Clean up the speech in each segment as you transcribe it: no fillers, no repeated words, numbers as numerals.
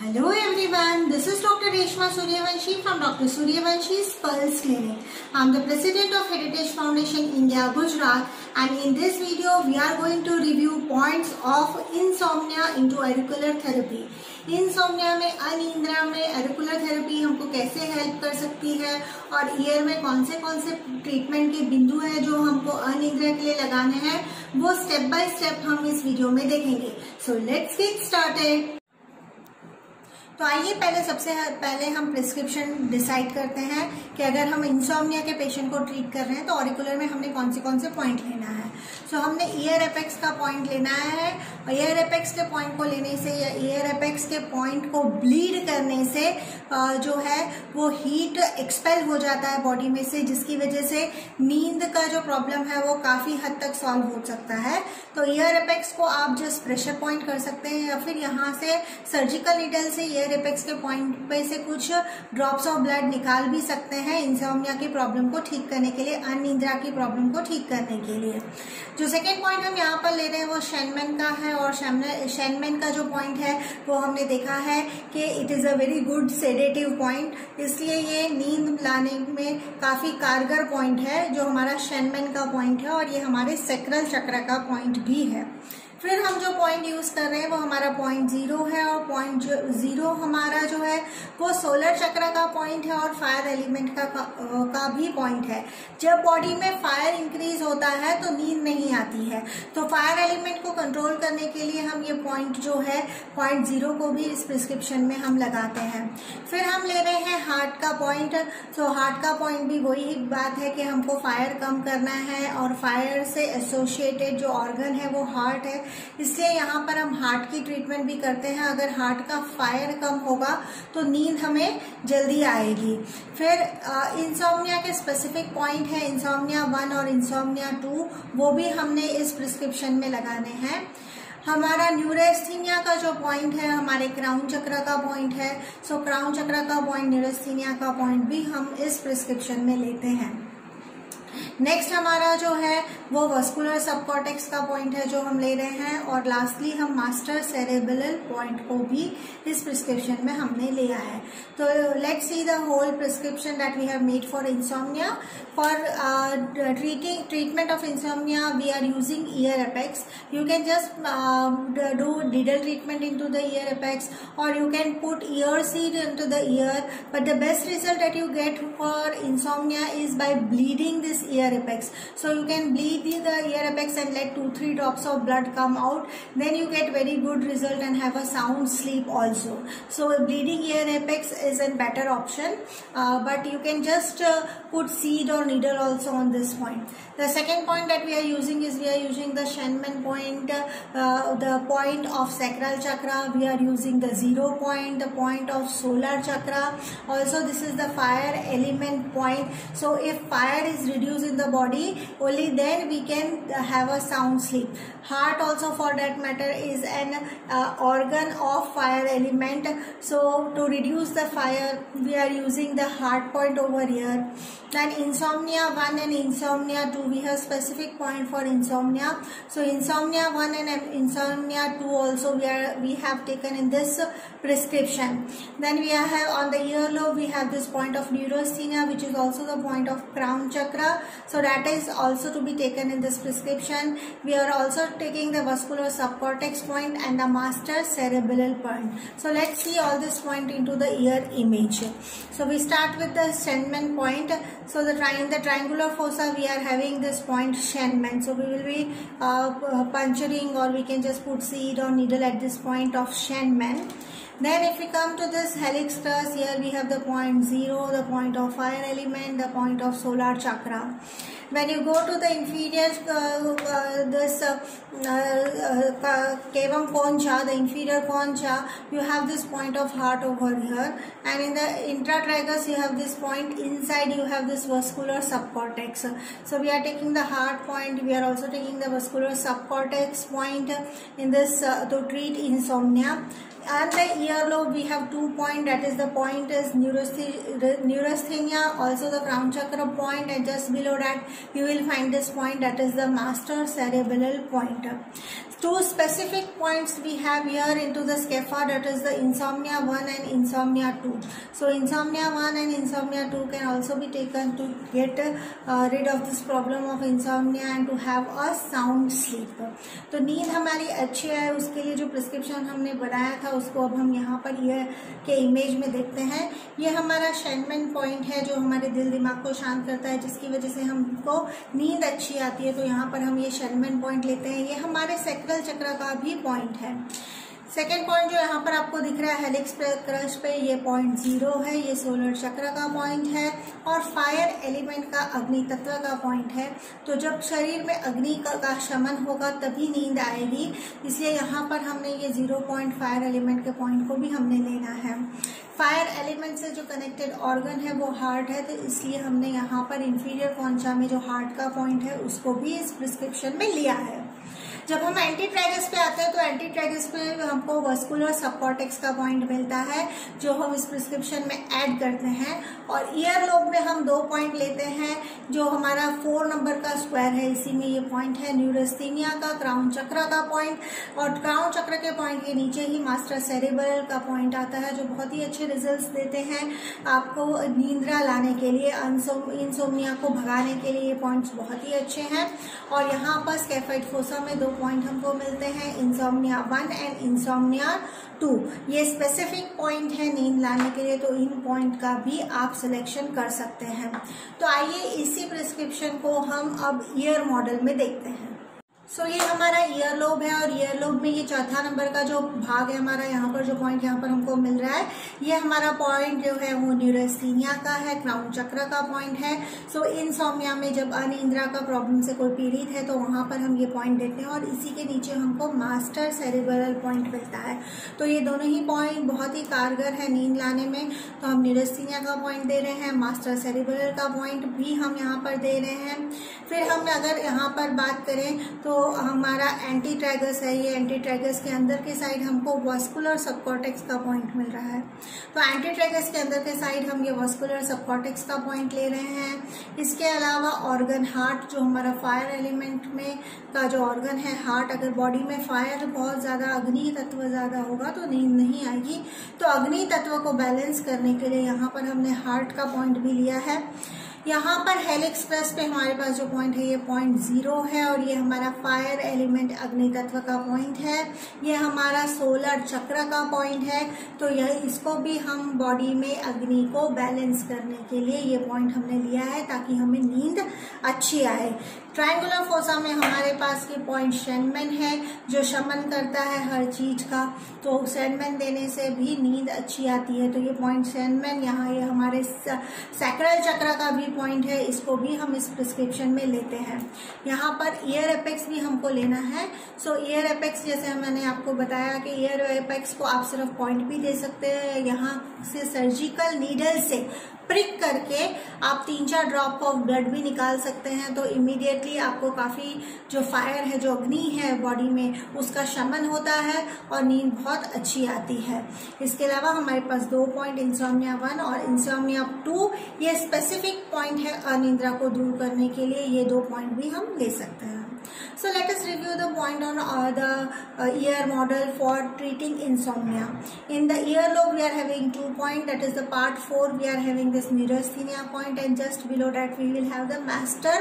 Hello everyone, this is Dr. Reshma Suryavanshi from Dr. Suryavanshi's Pulse Clinic. I am the President of Heritage Foundation India, Gujarat, and in this video we are going to review points of insomnia into auricular therapy. Insomnia में अनिद्रा में एरिकुलर therapy हमको कैसे help कर सकती है और year में कौन से ट्रीटमेंट के बिंदु है जो हमको अनिद्रा के लिए लगाने हैं, वो स्टेप बाय स्टेप हम इस वीडियो में देखेंगे. So let's get started. तो आइए सबसे पहले हम प्रिस्क्रिप्शन डिसाइड करते हैं कि अगर हम इंसोम्निया के पेशेंट को ट्रीट कर रहे हैं तो ऑरिकुलर में हमने कौन से पॉइंट लेना है. सो हमने ईयर एपेक्स का पॉइंट लेना है. ईयर एपेक्स के पॉइंट को लेने से या ईयर एपेक्स के पॉइंट को ब्लीड करने से जो है वो हीट एक्सपेल हो जाता है बॉडी में से, जिसकी वजह से नींद का जो प्रॉब्लम है वो काफी हद तक सॉल्व हो सकता है. तो ईयर एपेक्स को आप जस्ट प्रेशर पॉइंट कर सकते हैं या फिर यहाँ से सर्जिकल नीडल से ईयर एपेक्स के पॉइंट पे से कुछ ड्रॉप्स ऑफ ब्लड निकाल भी सकते हैं इंसोम्निया की प्रॉब्लम को ठीक करने के लिए, अनिद्रा की प्रॉब्लम को ठीक करने के लिए. जो सेकेंड पॉइंट हम यहाँ पर ले रहे हैं वो शेनमैन का है और शेनमैन का जो पॉइंट है वो हमने देखा है कि it is a very good sedative point, इसलिए ये नींद लाने में काफी कारगर पॉइंट है जो हमारा शेनमैन का पॉइंट है और ये हमारे सैक्रल चक्र का पॉइंट भी है. फिर हम जो पॉइंट यूज कर रहे हैं वो हमारा पॉइंट 0 है और पॉइंट 0 हमारा जो है वो सोलर चक्र का पॉइंट है और फायर एलिमेंट का भी पॉइंट है. जब बॉडी में फायर इंक्रीज होता है तो नींद नहीं आती है, तो फायर एलिमेंट को कंट्रोल करने के लिए हम ये पॉइंट जो है पॉइंट 0 को भी इस प्रिस्क्रिप्शन में हम लगाते हैं. फिर हम ले रहे हैं हार्ट का पॉइंट. तो हार्ट का पॉइंट भी वही बात है कि हमको फायर कम करना है और फायर से एसोसिएटेड जो ऑर्गन है वो हार्ट है, इसलिए यहाँ पर हम हार्ट की ट्रीटमेंट भी करते हैं. अगर हार्ट का फायर कम होगा तो नींद हमें जल्दी आएगी. फिर इंसोम्निया के स्पेसिफिक पॉइंट है इंसोम्निया 1 और इंसोम्निया 2, वो भी हमने इस प्रिस्क्रिप्शन में लगाने हैं. हमारा न्यूरेस्थीनिया का जो पॉइंट है हमारे क्राउन चक्र का पॉइंट है. सो क्राउन चक्र का पॉइंट, न्यूरेस्थीनिया का पॉइंट भी हम इस प्रिस्क्रिप्शन में लेते हैं. नेक्स्ट हमारा जो है वो वस्कुलर सबकॉर्टेक्स का पॉइंट है जो हम ले रहे हैं और लास्टली हम मास्टर सेरेब्रल पॉइंट को भी इस प्रिस्क्रिप्शन में हमने लिया है. तो let's see the whole prescription that we have made for insomnia. For treatment of insomnia we are using ear apex. You can just do needle treatment into the ear apex or you can put ear seed into the ear, but the best result that you get for insomnia is by bleeding this ear apex. So you can bleed the ear apex and let 2-3 drops of blood come out, then you get very good result and have a sound sleep also. So bleeding ear apex is a better option, but you can just put seed or needle also on this point. The second point that we are using is we are using the Shenman point, the point of sacral chakra. We are using the 0 point, the point of solar chakra. Also this is the fire element point. So if fire is reduced in the body, only then we can have a sound sleep. Heart also for that matter is an organ of fire element. So to reduce the fire we are using the heart point over here. Then insomnia 1 and insomnia 2, we have specific point for insomnia. So insomnia 1 and insomnia 2 also we have taken in this prescription. Then we have on the earlobe we have this point of neurasthenia, which is also the point of crown chakra. So that is also to be taken in this prescription. We are also taking the vascular subcortex point and the master cerebral point. So let's see all this point into the ear image. So we start with the Shenman point. So in the triangular fossa we are having this point Shenman. So we will be puncturing or we can just put seed or needle at this point of Shenman. Then if we come to this helix crus, here we have the point 0, the point of fire element, the point of solar chakra. When you go to the inferior this cavum concha, the inferior concha, you have this point of heart over here, and in the intratragus you have this point, inside you have this vascular subcortex. So we are taking the heart point, we are also taking the vascular subcortex point in this to treat insomnia. And the earlobe we have 2 points, that is the point is neurasthenia, also the crown chakra point, and just below that you will find this point, that is the master cerebral point. two specific points we have here into the SCEFA, that is the insomnia 1 and insomnia 2. So insomnia 1 and insomnia 2 can also be taken to get rid of this problem of insomnia and to have a sound sleep. तो नींद हमारी अच्छी है, उसके लिए जो prescription हमने बनाया था उसको अब हम यहाँ पर ये के इमेज में देखते हैं। ये हमारा शेनमैन पॉइंट है जो हमारे दिल दिमाग को शांत करता है, जिसकी वजह से हमको नींद अच्छी आती है। तो यहाँ पर हम ये शेनमैन पॉइंट लेते हैं। ये हमारे सैक्रल चक्र का भी पॉइंट है। सेकेंड पॉइंट जो यहाँ पर आपको दिख रहा है हेलिक्स क्रस्ट पे, ये पॉइंट 0 है, ये सोलर चक्र का पॉइंट है और फायर एलिमेंट का अग्नि तत्व का पॉइंट है। तो जब शरीर में अग्नि का शमन होगा तभी नींद आएगी, इसलिए यहाँ पर हमने ये 0 पॉइंट फायर एलिमेंट के पॉइंट को भी हमने लेना है। फायर एलिमेंट से जो कनेक्टेड ऑर्गन है वो हार्ट है, तो इसलिए हमने यहाँ पर इंफीरियर कॉन्चा में जो हार्ट का पॉइंट है उसको भी इस प्रिस्क्रिप्शन में लिया है। जब हम एंटी ट्राइगस पे आते हैं तो एंटी ट्राइगस पे हमको वस्कुलर सबकॉर्टेक्स का पॉइंट मिलता है जो हम इस प्रिस्क्रिप्शन में ऐड करते हैं। और ईयर लोब में हम 2 पॉइंट लेते हैं जो हमारा 4 नंबर का स्क्वायर है, इसी में ये पॉइंट है न्यूरोस्थीनिया का, क्राउन चक्र का पॉइंट। और क्राउन चक्र के पॉइंट के नीचे ही मास्टर सेरेब्रल का पॉइंट आता है जो बहुत ही अच्छे रिजल्ट्स देते हैं आपको नींद्रा लाने के लिए, इंसोम्निया को भगाने के लिए ये पॉइंट्स बहुत ही अच्छे हैं। और यहाँ पर स्केफाइड फोसा में 2 पॉइंट हमको मिलते हैं, इंसोम्निया 1 एंड इंसोम्निया 2। ये स्पेसिफिक पॉइंट है नींद लाने के लिए, तो इन पॉइंट का भी आप सिलेक्शन कर सकते हैं। तो आइए इसी प्रिस्क्रिप्शन को हम अब ईयर मॉडल में देखते हैं। सो ये हमारा ईयर लोब है और ईयर लोब में ये चौथा नंबर का जो भाग है हमारा, यहाँ पर जो पॉइंट यहाँ पर हमको मिल रहा है, ये हमारा पॉइंट जो है वो न्यूरोस्थीनिया का है, क्राउन चक्र का पॉइंट है। सो इंसोम्निया में जब अनिद्रा का प्रॉब्लम से कोई पीड़ित है तो वहां पर हम ये पॉइंट देते हैं और इसी के नीचे हमको मास्टर सेरेब्रल पॉइंट मिलता है। तो ये दोनों ही पॉइंट बहुत ही कारगर है नींद लाने में। तो हम न्यूरोस्थीनिया का पॉइंट दे रहे हैं, मास्टर सेरेब्रल का पॉइंट भी हम यहाँ पर दे रहे हैं। फिर हम अगर यहाँ पर बात करें तो हमारा एंटी ट्राइगस है, ये एंटी ट्राइगस के अंदर के साइड हमको वस्कुलर सबकॉर्टेक्स का पॉइंट मिल रहा है। तो एंटी ट्राइगस के अंदर के साइड हम ये वस्कुलर सबकॉर्टेक्स का पॉइंट ले रहे हैं। इसके अलावा ऑर्गन हार्ट जो हमारा फायर एलिमेंट में का जो ऑर्गन है हार्ट, अगर बॉडी में फायर बहुत ज्यादा, अग्नि तत्व ज्यादा होगा तो नींद नहीं आएगी। तो अग्नि तत्व को बैलेंस करने के लिए यहाँ पर हमने हार्ट का पॉइंट भी लिया है। यहाँ पर हेलिक्स क्रस्ट पे हमारे पास जो पॉइंट है ये पॉइंट 0 है और ये हमारा फायर एलिमेंट अग्नि तत्व का पॉइंट है। ये हमारा सोलर चक्र का पॉइंट है। तो यह इसको भी हम बॉडी में अग्नि को बैलेंस करने के लिए ये पॉइंट हमने लिया है ताकि हमें नींद अच्छी आए। ट्रायंगुलर फोसा में हमारे पास ये पॉइंट शेनमैन है जो शमन करता है हर चीज का, तो शेनमैन देने से भी नींद अच्छी आती है। तो ये पॉइंट शेनमैन, यहाँ ये हमारे सैक्रल चक्र का भी पॉइंट है, इसको भी हम इस प्रिस्क्रिप्शन में लेते हैं। यहाँ पर ईयर एपेक्स भी हमको लेना है। सो ईयर एपेक्स जैसे मैंने आपको बताया कि ईयर एपेक्स को आप सिर्फ पॉइंट भी दे सकते हैं, यहाँ से सर्जिकल नीडल से प्रिक करके आप 3-4 ड्रॉप ऑफ ब्लड भी निकाल सकते हैं। तो इमीडिएटली आपको काफी जो फायर है, जो अग्नि है बॉडी में, उसका शमन होता है और नींद बहुत अच्छी आती है। इसके अलावा हमारे पास 2 पॉइंट इंसोम्निया 1 और इंसोम्निया 2 ये स्पेसिफिक पॉइंट है अनिद्रा को दूर करने के लिए, ये 2 पॉइंट भी हम ले सकते हैं। So let us review the point on the ear model for treating insomnia. In the earlobe we are having 2 points, that is the part 4 we are having this neurasthenia point, and just below that we will have the master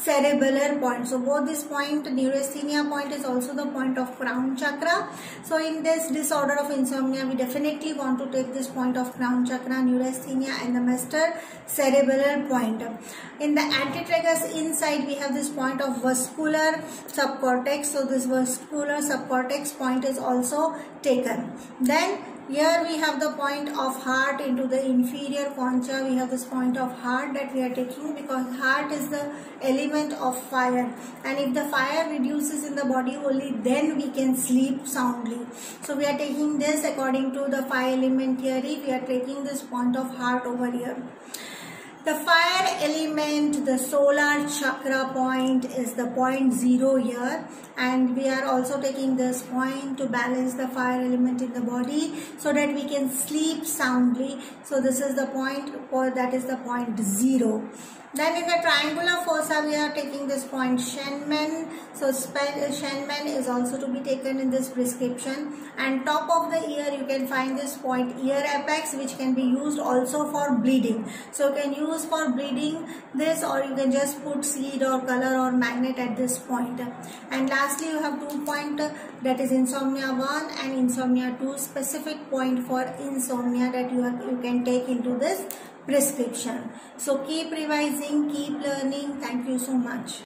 cerebellar point. So both this point, neurasthenia point, is also the point of crown chakra. So in this disorder of insomnia we definitely want to take this point of crown chakra, neurasthenia, and the master cerebellar point. In the antitragus inside we have this point of vascular subcortex. So this vascular subcortex point is also taken. Then here we have the point of heart into the inferior concha. We have this point of heart that we are taking because heart is the element of fire, and if the fire reduces in the body only then we can sleep soundly. So we are taking this according to the 5 element theory. We are taking this point of heart over here. The fire element, the solar chakra point, is the point 0 here, and we are also taking this point to balance the fire element in the body so that we can sleep soundly. So this is the point, or that is the point 0. Then in the triangular fossa, we are taking this point Shenman. So Shenman is also to be taken in this prescription. And top of the ear, you can find this point ear apex, which can be used also for bleeding. So you can use for bleeding this, or you can just put seed or color or magnet at this point. And lastly, you have 2 point, that is insomnia 1 and insomnia 2, specific point for insomnia that you can take into this prescription. So keep revising, keep learning. Thank you so much.